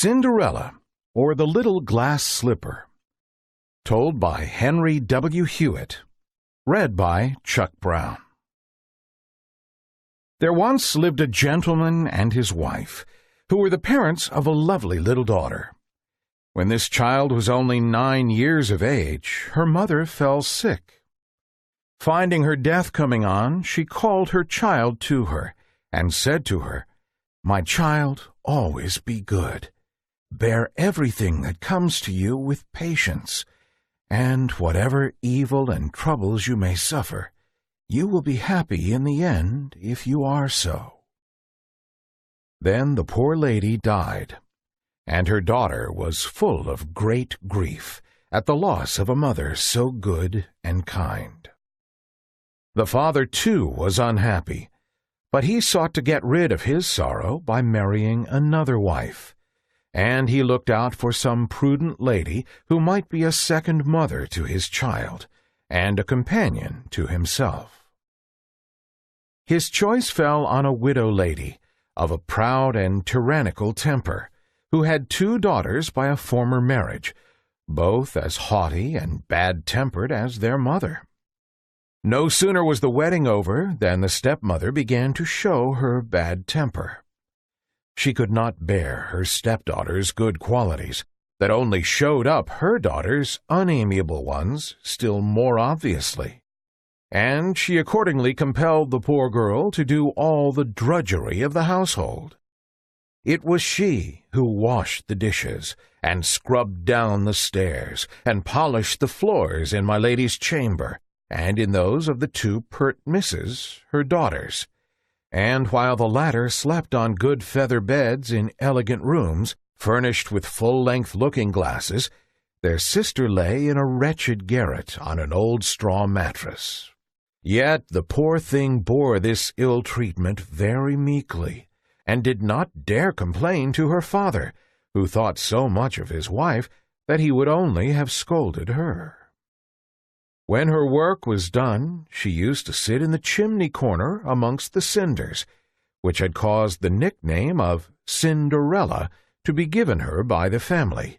Cinderella, or the Little Glass Slipper. Told by Henry W. Hewitt. Read by Chuck Brown. There once lived a gentleman and his wife, who were the parents of a lovely little daughter. When this child was only 9 years of age, her mother fell sick. Finding her death coming on, she called her child to her and said to her, "My child, always be good. Bear everything that comes to you with patience, and whatever evil and troubles you may suffer, you will be happy in the end if you are so." Then the poor lady died, and her daughter was full of great grief at the loss of a mother so good and kind. The father, too, was unhappy, but he sought to get rid of his sorrow by marrying another wife, and he looked out for some prudent lady who might be a second mother to his child and a companion to himself. His choice fell on a widow lady of a proud and tyrannical temper, who had 2 daughters by a former marriage, both as haughty and bad-tempered as their mother. No sooner was the wedding over than the stepmother began to show her bad temper. She could not bear her stepdaughter's good qualities, that only showed up her daughter's unamiable ones still more obviously, and she accordingly compelled the poor girl to do all the drudgery of the household. It was she who washed the dishes, and scrubbed down the stairs, and polished the floors in my lady's chamber, and in those of the 2 pert misses, her daughters. And while the latter slept on good feather beds in elegant rooms, furnished with full-length looking-glasses, their sister lay in a wretched garret on an old straw mattress. Yet the poor thing bore this ill treatment very meekly, and did not dare complain to her father, who thought so much of his wife that he would only have scolded her. When her work was done, she used to sit in the chimney corner amongst the cinders, which had caused the nickname of Cinderella to be given her by the family.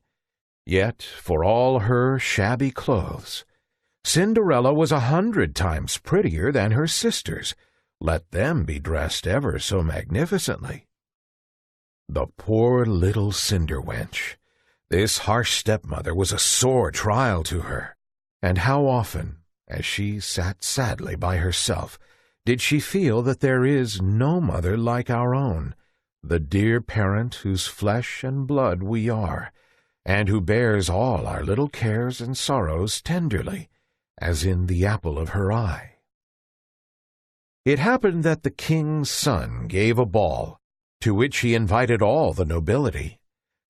Yet, for all her shabby clothes, Cinderella was 100 times prettier than her sisters, let them be dressed ever so magnificently. The poor little cinder wench! This harsh stepmother was a sore trial to her. And how often, as she sat sadly by herself, did she feel that there is no mother like our own, the dear parent whose flesh and blood we are, and who bears all our little cares and sorrows tenderly, as in the apple of her eye. It happened that the king's son gave a ball, to which he invited all the nobility,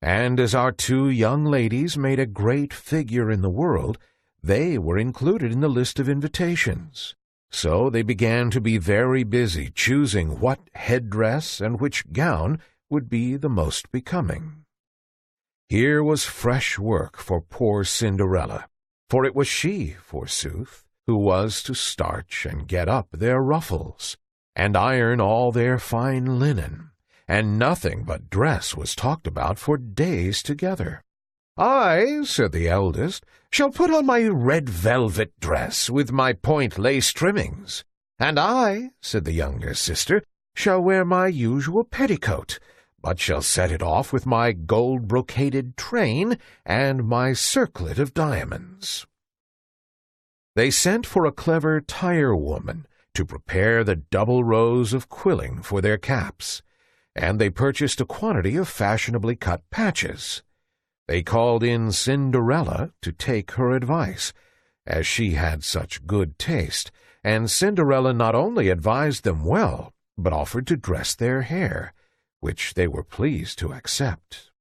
and as our 2 young ladies made a great figure in the world, they were included in the list of invitations. So they began to be very busy choosing what headdress and which gown would be the most becoming. Here was fresh work for poor Cinderella, for it was she, forsooth, who was to starch and get up their ruffles, and iron all their fine linen, and nothing but dress was talked about for days together. "I," said the eldest, "shall put on my red velvet dress with my point lace trimmings. And I," said the younger sister, "shall wear my usual petticoat, but shall set it off with my gold brocaded train and my circlet of diamonds." They sent for a clever tire-woman to prepare the double rows of quilling for their caps, and they purchased a quantity of fashionably cut patches. They called in Cinderella to take her advice, as she had such good taste, and Cinderella not only advised them well, but offered to dress their hair, which they were pleased to accept.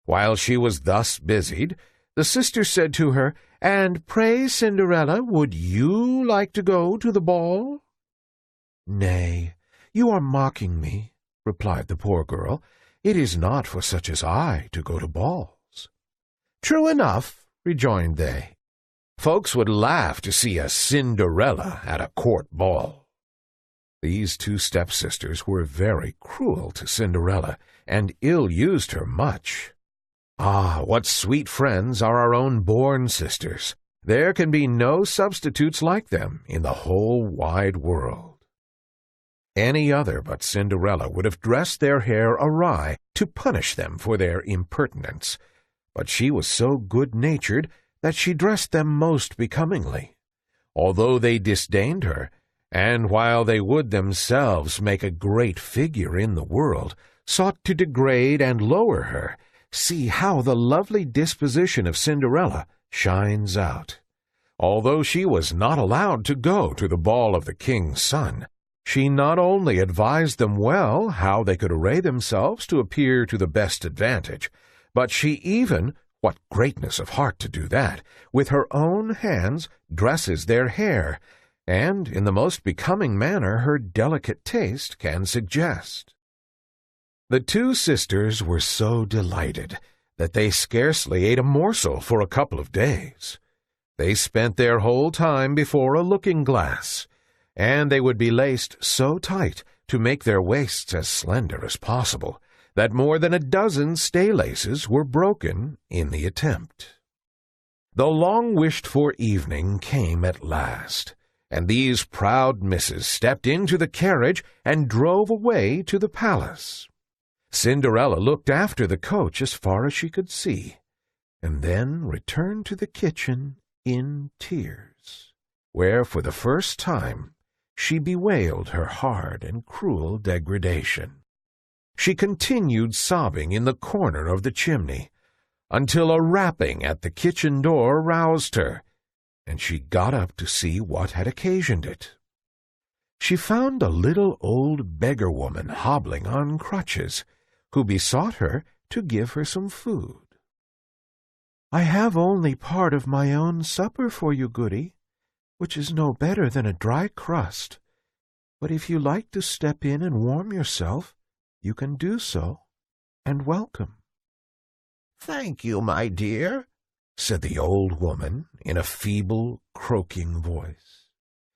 While she was thus busied, the sister said to her, "And pray, Cinderella, would you like to go to the ball?" "Nay, you are mocking me," replied the poor girl. "It is not for such as I to go to balls." "True enough," rejoined they. "Folks would laugh to see a Cinderella at a court ball." These 2 stepsisters were very cruel to Cinderella, and ill-used her much. Ah, what sweet friends are our own born sisters! There can be no substitutes like them in the whole wide world. Any other but Cinderella would have dressed their hair awry to punish them for their impertinence, but she was so good-natured that she dressed them most becomingly, although they disdained her, and while they would themselves make a great figure in the world, sought to degrade and lower her. See how the lovely disposition of Cinderella shines out. Although she was not allowed to go to the ball of the king's son, she not only advised them well how they could array themselves to appear to the best advantage, but she even, what greatness of heart to do that, with her own hands dresses their hair, and in the most becoming manner her delicate taste can suggest. The two sisters were so delighted that they scarcely ate a morsel for a couple of days. They spent their whole time before a looking-glass, and they would be laced so tight to make their waists as slender as possible that more than a dozen stay-laces were broken in the attempt. The long-wished-for evening came at last, and these proud misses stepped into the carriage and drove away to the palace. Cinderella looked after the coach as far as she could see, and then returned to the kitchen in tears, where for the first time she bewailed her hard and cruel degradation. She continued sobbing in the corner of the chimney, until a rapping at the kitchen door roused her, and she got up to see what had occasioned it. She found a little old beggar-woman hobbling on crutches, who besought her to give her some food. "I have only part of my own supper for you, Goody, which is no better than a dry crust. But if you like to step in and warm yourself, you can do so, and welcome." "Thank you, my dear," said the old woman in a feeble, croaking voice.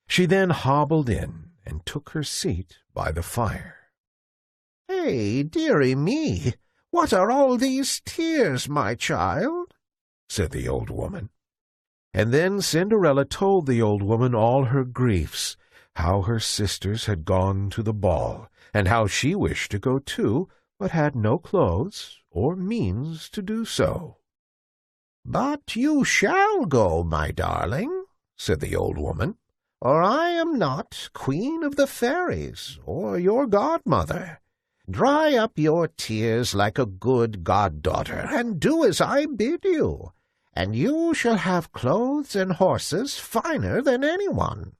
She then hobbled in and took her seat by the fire. "Hey, dearie me, what are all these tears, my child?" said the old woman. And then Cinderella told the old woman all her griefs, how her sisters had gone to the ball, and how she wished to go too, but had no clothes or means to do so. "But you shall go, my darling," said the old woman, "or I am not Queen of the Fairies, or your godmother. Dry up your tears like a good goddaughter, and do as I bid you, and you shall have clothes and horses finer than anyone."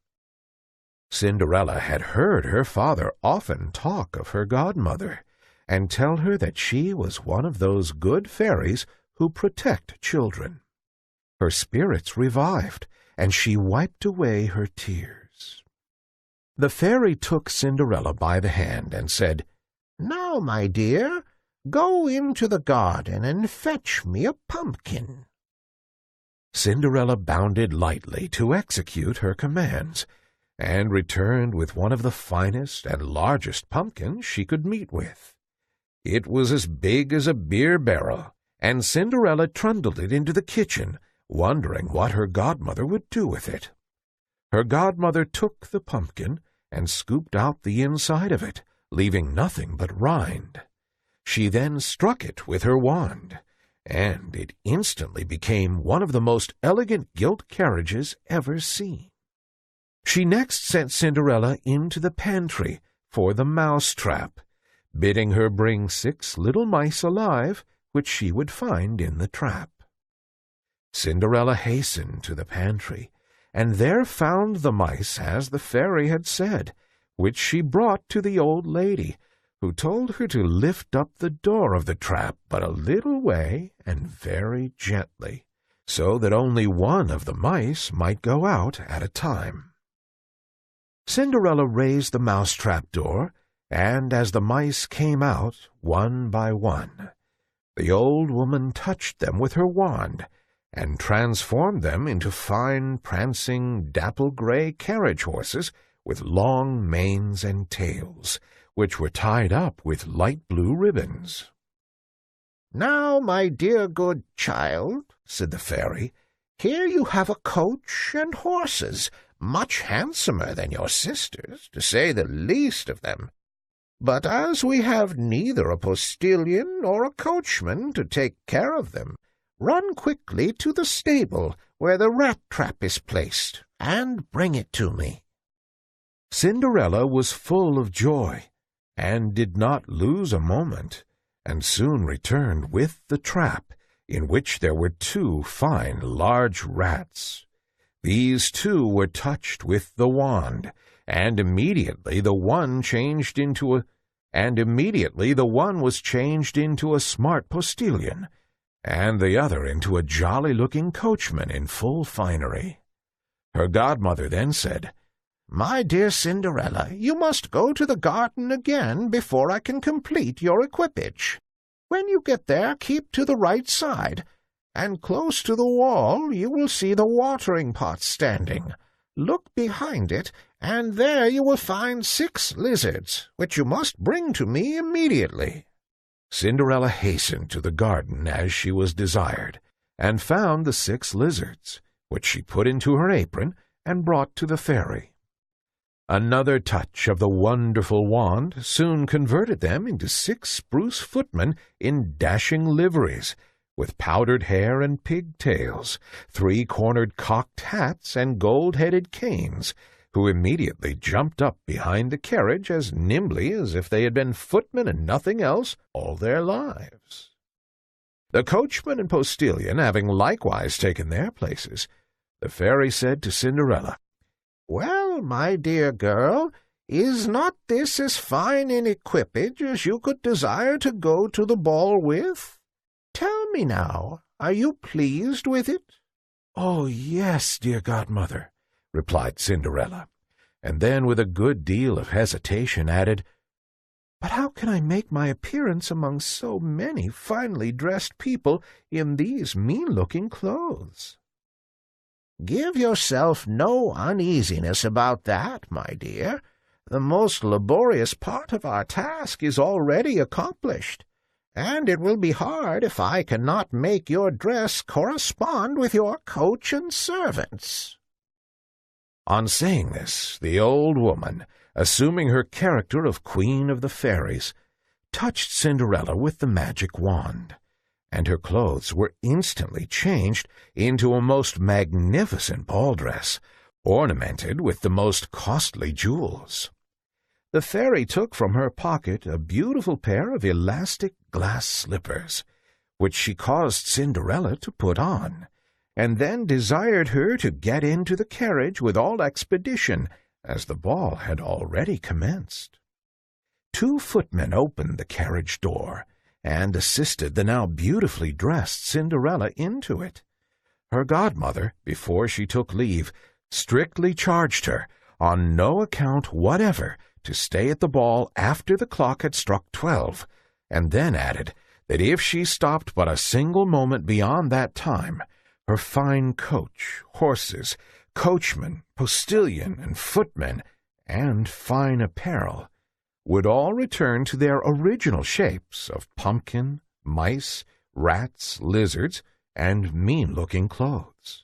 Cinderella had heard her father often talk of her godmother, and tell her that she was one of those good fairies who protect children. Her spirits revived, and she wiped away her tears. The fairy took Cinderella by the hand and said, "Now, my dear, go into the garden and fetch me a pumpkin." Cinderella bounded lightly to execute her commands, and returned with one of the finest and largest pumpkins she could meet with. It was as big as a beer barrel, and Cinderella trundled it into the kitchen, wondering what her godmother would do with it. Her godmother took the pumpkin and scooped out the inside of it, leaving nothing but rind. She then struck it with her wand, and it instantly became one of the most elegant gilt carriages ever seen. She next sent Cinderella into the pantry for the mouse-trap, bidding her bring 6 little mice alive, which she would find in the trap. Cinderella hastened to the pantry, and there found the mice as the fairy had said, which she brought to the old lady, who told her to lift up the door of the trap but a little way and very gently, so that only one of the mice might go out at a time. Cinderella raised the mouse-trap door, and as the mice came out one by one, the old woman touched them with her wand, and transformed them into fine, prancing, dapple-gray carriage-horses with long manes and tails, which were tied up with light blue ribbons. "Now, my dear good child," said the fairy, "here you have a coach and horses, much handsomer than your sister's, to say the least of them. But as we have neither a postilion nor a coachman to take care of them, run quickly to the stable where the rat-trap is placed, and bring it to me." Cinderella was full of joy, and did not lose a moment, and soon returned with the trap, in which there were 2 fine large rats. These 2 were touched with the wand, and immediately the one was changed into a smart postilion, and the other into a jolly-looking coachman in full finery. Her godmother then said, "My dear Cinderella, you must go to the garden again before I can complete your equipage. When you get there, keep to the right side, and close to the wall you will see the watering pot standing. Look behind it, and there you will find 6 lizards, which you must bring to me immediately." Cinderella hastened to the garden as she was desired, and found the 6 lizards, which she put into her apron and brought to the fairy. Another touch of the wonderful wand soon converted them into 6 spruce footmen in dashing liveries, with powdered hair and pigtails, 3-cornered cocked hats, and gold-headed canes, who immediately jumped up behind the carriage as nimbly as if they had been footmen and nothing else all their lives. The coachman and postilion having likewise taken their places, the fairy said to Cinderella, "Well, my dear girl, is not this as fine an equipage as you could desire to go to the ball with? Tell me now, are you pleased with it?" "Oh, yes, dear godmother," replied Cinderella, and then with a good deal of hesitation added, "But how can I make my appearance among so many finely dressed people in these mean-looking clothes?" "Give yourself no uneasiness about that, my dear. The most laborious part of our task is already accomplished, and it will be hard if I cannot make your dress correspond with your coach and servants." On saying this, the old woman, assuming her character of Queen of the Fairies, touched Cinderella with the magic wand, and her clothes were instantly changed into a most magnificent ball dress, ornamented with the most costly jewels. The fairy took from her pocket a beautiful pair of elastic glass slippers, which she caused Cinderella to put on, and then desired her to get into the carriage with all expedition, as the ball had already commenced. 2 footmen opened the carriage door, and assisted the now beautifully dressed Cinderella into it. Her godmother, before she took leave, strictly charged her, on no account whatever, to stay at the ball after the clock had struck 12, and then added that if she stopped but a single moment beyond that time, her fine coach, horses, coachman, postilion, and footmen, and fine apparel, would all return to their original shapes of pumpkin, mice, rats, lizards, and mean-looking clothes.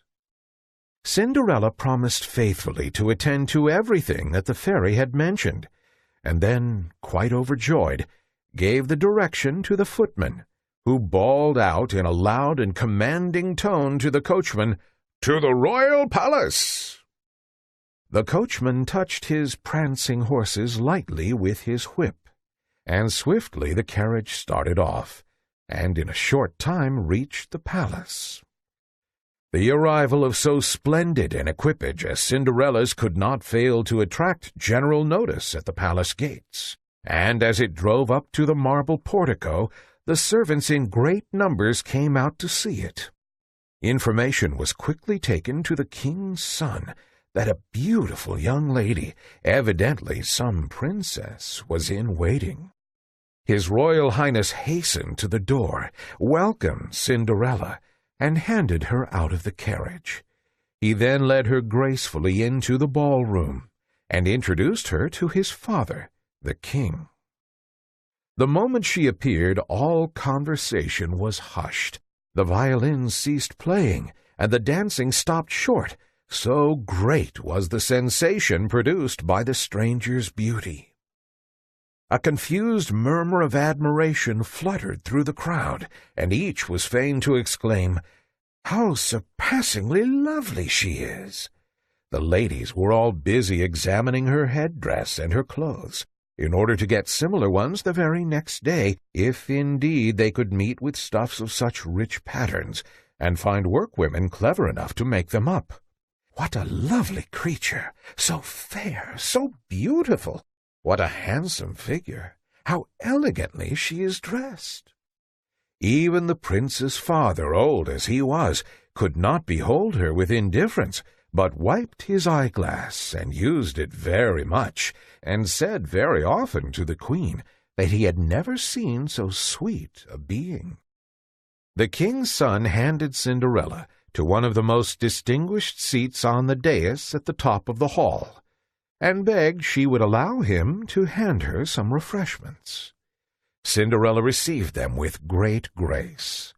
Cinderella promised faithfully to attend to everything that the fairy had mentioned, and then, quite overjoyed, gave the direction to the footman, who bawled out in a loud and commanding tone to the coachman, "To the royal palace!" The coachman touched his prancing horses lightly with his whip, and swiftly the carriage started off, and in a short time reached the palace. The arrival of so splendid an equipage as Cinderella's could not fail to attract general notice at the palace gates, and as it drove up to the marble portico, the servants in great numbers came out to see it. Information was quickly taken to the king's son that a beautiful young lady, evidently some princess, was in waiting. His Royal Highness hastened to the door, welcomed Cinderella, and handed her out of the carriage. He then led her gracefully into the ballroom, and introduced her to his father, the king. The moment she appeared, all conversation was hushed. The violins ceased playing, and the dancing stopped short, so great was the sensation produced by the stranger's beauty. A confused murmur of admiration fluttered through the crowd, and each was fain to exclaim, "How surpassingly lovely she is!" The ladies were all busy examining her headdress and her clothes, in order to get similar ones the very next day, if indeed they could meet with stuffs of such rich patterns, and find workwomen clever enough to make them up. "What a lovely creature! So fair, so beautiful! What a handsome figure! How elegantly she is dressed!" Even the prince's father, old as he was, could not behold her with indifference, but wiped his eyeglass and used it very much, and said very often to the queen that he had never seen so sweet a being. The king's son handed Cinderella to one of the most distinguished seats on the dais at the top of the hall, and begged she would allow him to hand her some refreshments. Cinderella received them with great grace.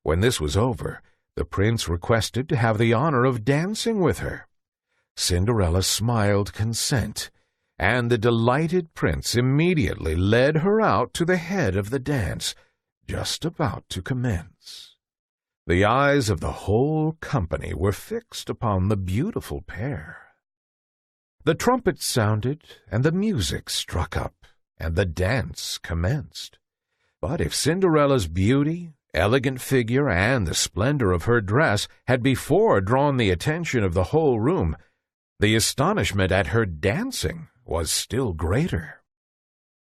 When this was over, the prince requested to have the honor of dancing with her. Cinderella smiled consent, and the delighted prince immediately led her out to the head of the dance, just about to commence. The eyes of the whole company were fixed upon the beautiful pair. The trumpet sounded, and the music struck up, and the dance commenced. But if Cinderella's beauty, elegant figure, and the splendor of her dress had before drawn the attention of the whole room, the astonishment at her dancing was still greater.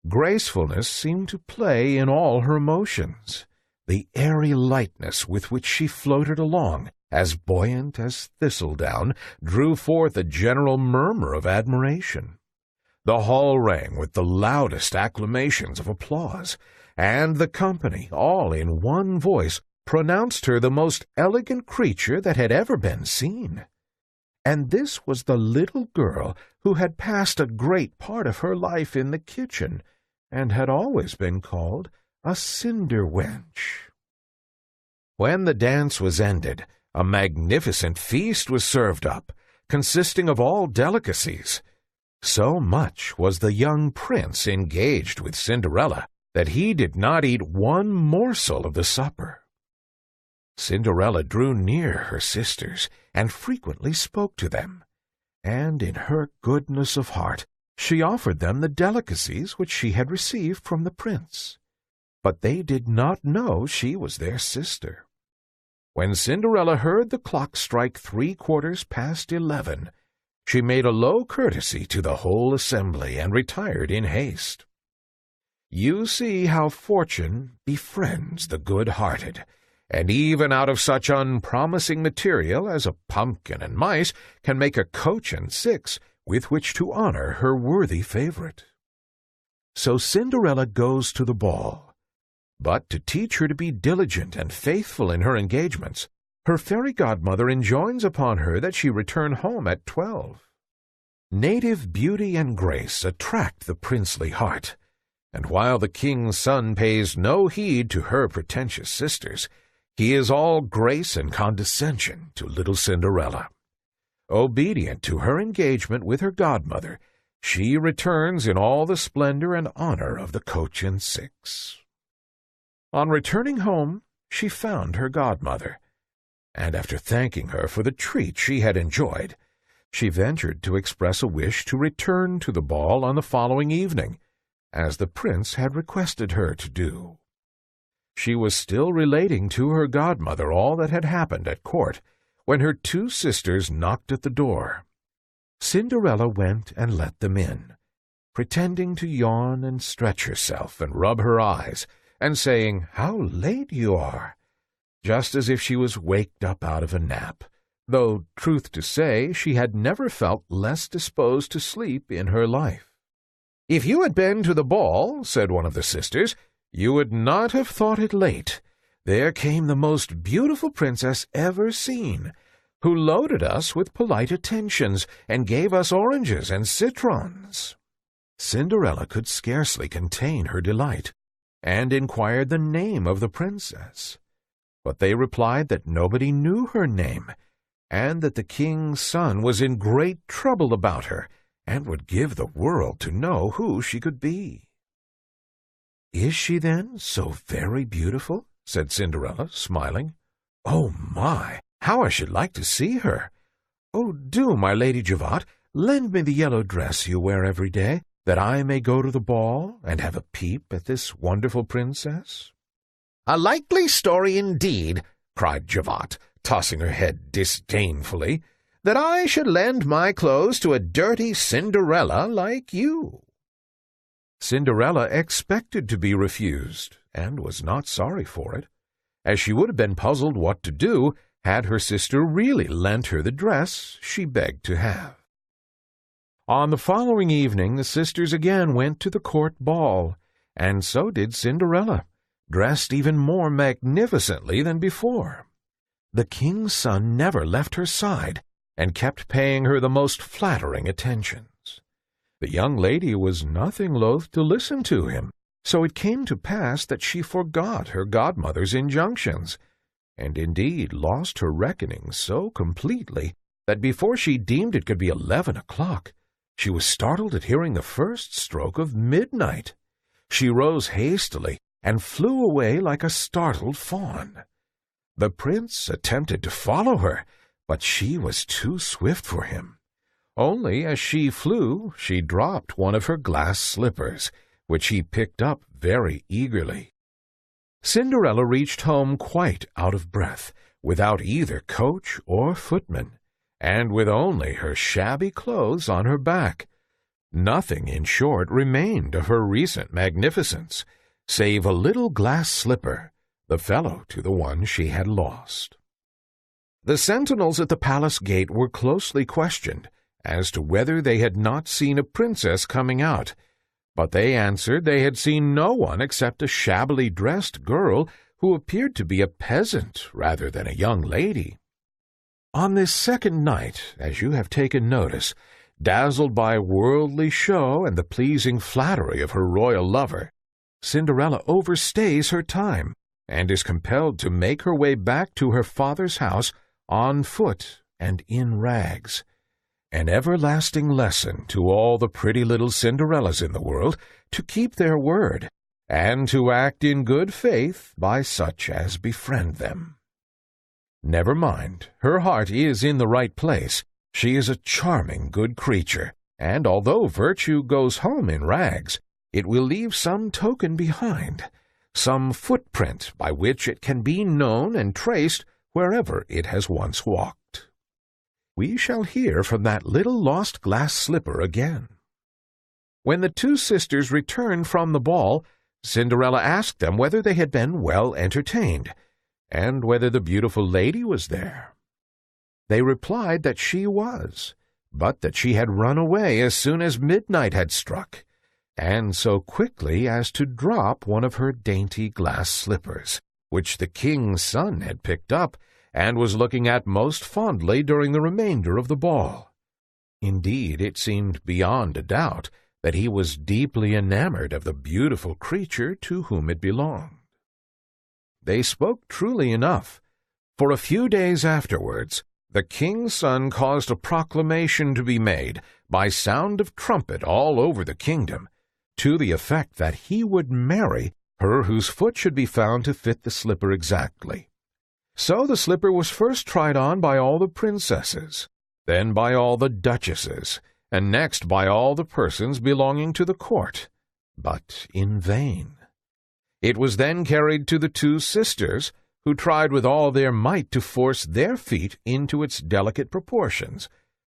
Gracefulness seemed to play in all her motions. The airy lightness with which she floated along, as buoyant as thistledown, drew forth a general murmur of admiration. The hall rang with the loudest acclamations of applause, and the company, all in one voice, pronounced her the most elegant creature that had ever been seen. And this was the little girl who had passed a great part of her life in the kitchen, and had always been called a cinder wench. When the dance was ended, a magnificent feast was served up, consisting of all delicacies. So much was the young prince engaged with Cinderella that he did not eat one morsel of the supper. Cinderella drew near her sisters and frequently spoke to them, and in her goodness of heart she offered them the delicacies which she had received from the prince. But they did not know she was their sister. When Cinderella heard the clock strike 11:15, she made a low courtesy to the whole assembly and retired in haste. You see how fortune befriends the good-hearted, and even out of such unpromising material as a pumpkin and mice can make a coach and six with which to honor her worthy favorite. So Cinderella goes to the ball. But to teach her to be diligent and faithful in her engagements, her fairy godmother enjoins upon her that she return home at 12. Native beauty and grace attract the princely heart, and while the king's son pays no heed to her pretentious sisters, he is all grace and condescension to little Cinderella. Obedient to her engagement with her godmother, she returns in all the splendor and honor of the coach and six. On returning home, she found her godmother, and after thanking her for the treat she had enjoyed, she ventured to express a wish to return to the ball on the following evening, as the prince had requested her to do. She was still relating to her godmother all that had happened at court, when her two sisters knocked at the door. Cinderella went and let them in, pretending to yawn and stretch herself and rub her eyes, and saying, "How late you are," just as if she was waked up out of a nap, though, truth to say, she had never felt less disposed to sleep in her life. "If you had been to the ball," said one of the sisters, "you would not have thought it late. There came the most beautiful princess ever seen, who loaded us with polite attentions, and gave us oranges and citrons." Cinderella could scarcely contain her delight, and inquired the name of the princess. But they replied that nobody knew her name, and that the king's son was in great trouble about her, and would give the world to know who she could be. "Is she, then, so very beautiful?" said Cinderella, smiling. "Oh, my! How I should like to see her! Oh, do, my Lady Javotte, lend me the yellow dress you wear every day, that I may go to the ball and have a peep at this wonderful princess." "A likely story indeed," cried Javotte, tossing her head disdainfully, "that I should lend my clothes to a dirty Cinderella like you." Cinderella expected to be refused, and was not sorry for it, as she would have been puzzled what to do had her sister really lent her the dress she begged to have. On the following evening the sisters again went to the court ball, and so did Cinderella, dressed even more magnificently than before. The king's son never left her side, and kept paying her the most flattering attentions. The young lady was nothing loath to listen to him, so it came to pass that she forgot her godmother's injunctions, and indeed lost her reckoning so completely that before she deemed it could be 11 o'clock, she was startled at hearing the first stroke of midnight. She rose hastily and flew away like a startled fawn. The prince attempted to follow her, but she was too swift for him. Only as she flew, she dropped one of her glass slippers, which he picked up very eagerly. Cinderella reached home quite out of breath, without either coach or footman, and with only her shabby clothes on her back. Nothing, in short, remained of her recent magnificence, save a little glass slipper, the fellow to the one she had lost. The sentinels at the palace gate were closely questioned as to whether they had not seen a princess coming out, but they answered they had seen no one except a shabbily dressed girl who appeared to be a peasant rather than a young lady. On this second night, as you have taken notice, dazzled by worldly show and the pleasing flattery of her royal lover, Cinderella overstays her time, and is compelled to make her way back to her father's house on foot and in rags. An everlasting lesson to all the pretty little Cinderellas in the world to keep their word, and to act in good faith by such as befriend them. Never mind, her heart is in the right place. She is a charming good creature, and although virtue goes home in rags, it will leave some token behind, some footprint by which it can be known and traced wherever it has once walked. We shall hear from that little lost glass slipper again. When the two sisters returned from the ball, Cinderella asked them whether they had been well entertained, and whether the beautiful lady was there. They replied that she was, but that she had run away as soon as midnight had struck, and so quickly as to drop one of her dainty glass slippers, which the king's son had picked up, and was looking at most fondly during the remainder of the ball. Indeed, it seemed beyond a doubt that he was deeply enamored of the beautiful creature to whom it belonged. They spoke truly enough, for a few days afterwards the king's son caused a proclamation to be made by sound of trumpet all over the kingdom, to the effect that he would marry her whose foot should be found to fit the slipper exactly. So the slipper was first tried on by all the princesses, then by all the duchesses, and next by all the persons belonging to the court, but in vain. It was then carried to the two sisters, who tried with all their might to force their feet into its delicate proportions,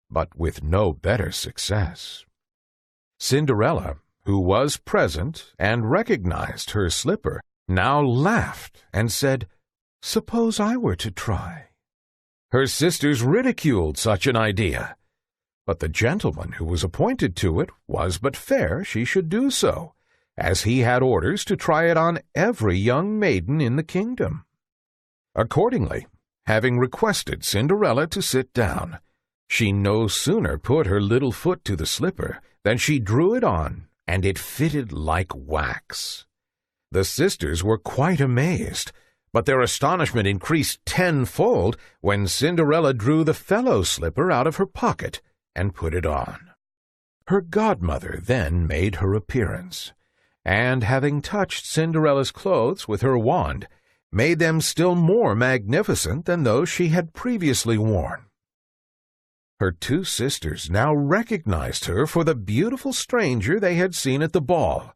but with no better success. Cinderella, who was present and recognized her slipper, now laughed and said, "Suppose I were to try." Her sisters ridiculed such an idea, but the gentleman who was appointed to it was but fair she should do so, as he had orders to try it on every young maiden in the kingdom. Accordingly, having requested Cinderella to sit down, she no sooner put her little foot to the slipper than she drew it on, and it fitted like wax. The sisters were quite amazed, but their astonishment increased tenfold when Cinderella drew the fellow slipper out of her pocket and put it on. Her godmother then made her appearance, and having touched Cinderella's clothes with her wand, made them still more magnificent than those she had previously worn. Her two sisters now recognized her for the beautiful stranger they had seen at the ball,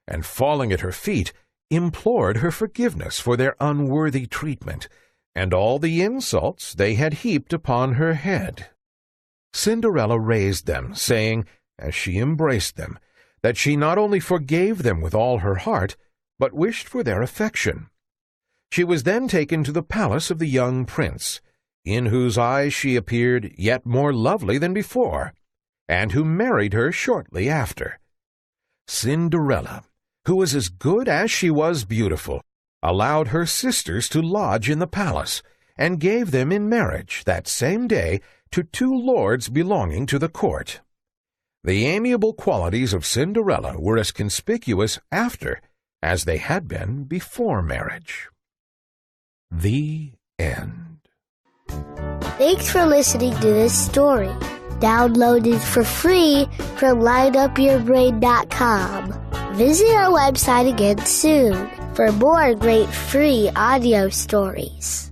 and falling at her feet, implored her forgiveness for their unworthy treatment, and all the insults they had heaped upon her head. Cinderella raised them, saying, as she embraced them, that she not only forgave them with all her heart, but wished for their affection. She was then taken to the palace of the young prince, in whose eyes she appeared yet more lovely than before, and who married her shortly after. Cinderella, who was as good as she was beautiful, allowed her sisters to lodge in the palace, and gave them in marriage that same day to two lords belonging to the court. The amiable qualities of Cinderella were as conspicuous after as they had been before marriage. The end. Thanks for listening to this story. Download it for free from lineupyourbrain.com. Visit our website again soon for more great free audio stories.